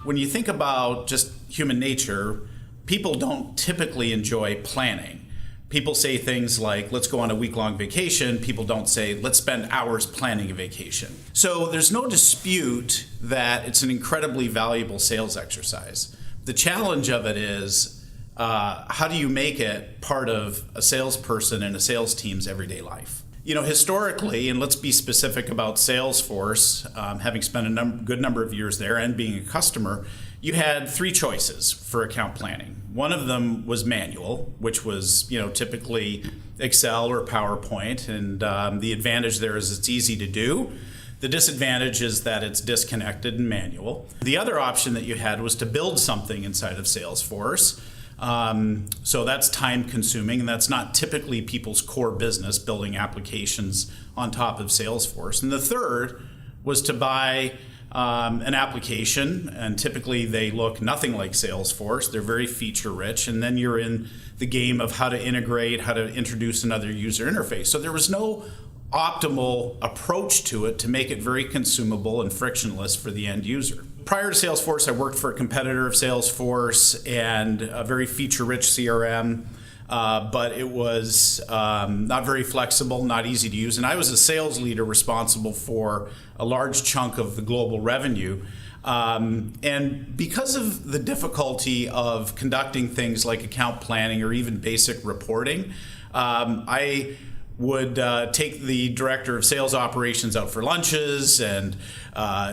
when you think about just human nature, people don't typically enjoy planning. People say things like, let's go on a week-long vacation. People don't say, let's spend hours planning a vacation. So there's no dispute that it's an incredibly valuable sales exercise. The challenge of it is, how do you make it part of a salesperson and a sales team's everyday life? You know, historically, and let's be specific about Salesforce, having spent a good number of years there and being a customer, you had three choices for account planning. One of them was manual, which was, typically Excel or PowerPoint, and the advantage there is it's easy to do. The disadvantage is that it's disconnected and manual. The other option that you had was to build something inside of Salesforce. So that's time consuming, and that's not typically people's core business, building applications on top of Salesforce. And the third was to buy an application, and typically they look nothing like Salesforce. They're very feature rich, and then you're in the game of how to integrate, how to introduce another user interface. So there was no optimal approach to it to make it very consumable and frictionless for the end user. Prior to Salesforce, I worked for a competitor of Salesforce and a very feature-rich CRM, but it was not very flexible, not easy to use. And I was a sales leader responsible for a large chunk of the global revenue. And because of the difficulty of conducting things like account planning or even basic reporting, I would take the director of sales operations out for lunches and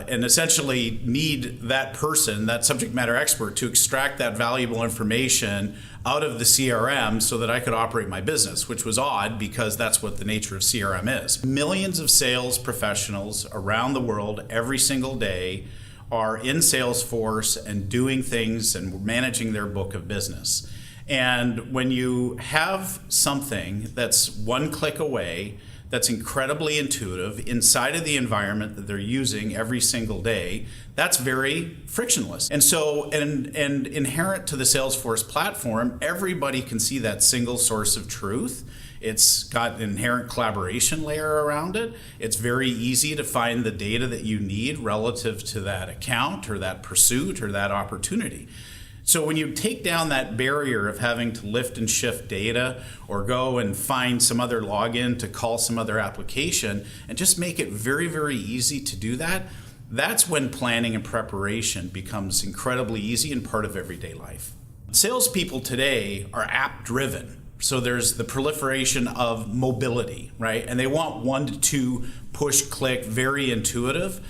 essentially need that person, that subject matter expert, to extract that valuable information out of the CRM so that I could operate my business, which was odd because that's what the nature of CRM is. Millions of sales professionals around the world every single day are in Salesforce and doing things and managing their book of business. And when you have something that's one click away, that's incredibly intuitive inside of the environment that they're using every single day, that's very frictionless. And so, and inherent to the Salesforce platform, everybody can see that single source of truth. It's got an inherent collaboration layer around it. It's very easy to find the data that you need relative to that account or that pursuit or that opportunity. So when you take down that barrier of having to lift and shift data or go and find some other login to call some other application and just make it very, very easy to do that, that's when planning and preparation becomes incredibly easy and part of everyday life. Salespeople today are app-driven. So there's the proliferation of mobility, right? And they want 1 to 2 push, click, very intuitive.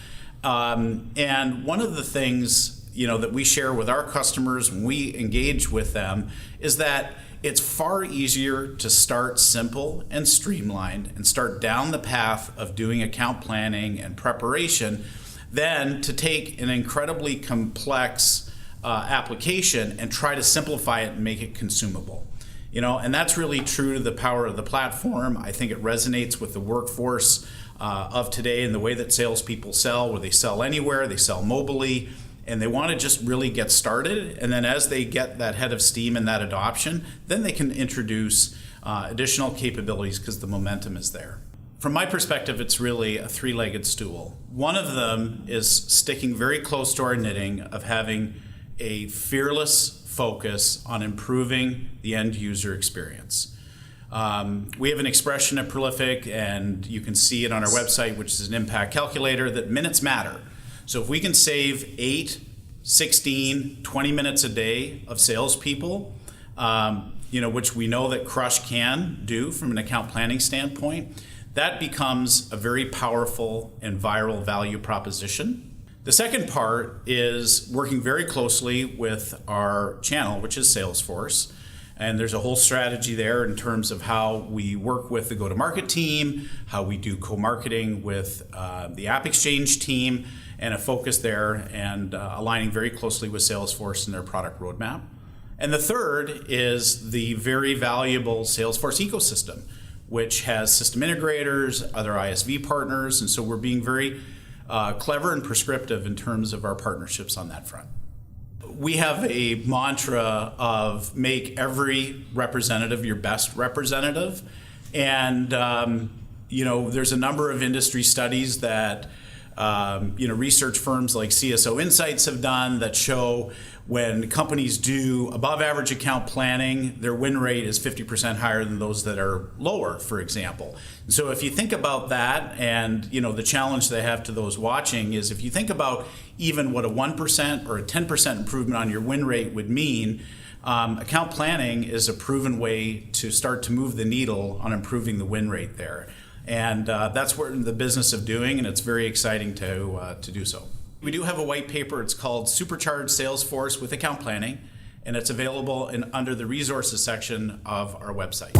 And one of the things that we share with our customers when we engage with them is that it's far easier to start simple and streamlined and start down the path of doing account planning and preparation than to take an incredibly complex application and try to simplify it and make it consumable. And that's really true to the power of the platform. I think it resonates with the workforce of today and the way that salespeople sell, where they sell anywhere, they sell mobily, and they want to just really get started. And then as they get that head of steam and that adoption, then they can introduce additional capabilities because the momentum is there. From my perspective, it's really a three-legged stool. One of them is sticking very close to our knitting of having a fearless focus on improving the end user experience. We have an expression at Prolific, and you can see it on our website, which is an impact calculator, that minutes matter. So if we can save 8, 16, 20 minutes a day of salespeople, which we know that Crush can do from an account planning standpoint, that becomes a very powerful and viral value proposition. The second part is working very closely with our channel, which is Salesforce. And there's a whole strategy there in terms of how we work with the go-to-market team, how we do co-marketing with the App Exchange team, and a focus there and aligning very closely with Salesforce and their product roadmap. And the third is the very valuable Salesforce ecosystem, which has system integrators, other ISV partners, and so we're being very clever and prescriptive in terms of our partnerships on that front. We have a mantra of make every representative your best representative. And, there's a number of industry studies that Research firms like CSO Insights have done that show when companies do above average account planning, their win rate is 50% higher than those that are lower, for example. So if you think about that, and the challenge they have to those watching is, if you think about even what a 1% or a 10% improvement on your win rate would mean, account planning is a proven way to start to move the needle on improving the win rate there. And that's what we're in the business of doing, and it's very exciting to do so. We do have a white paper. It's called Supercharged Salesforce with Account Planning, and it's available under the resources section of our website.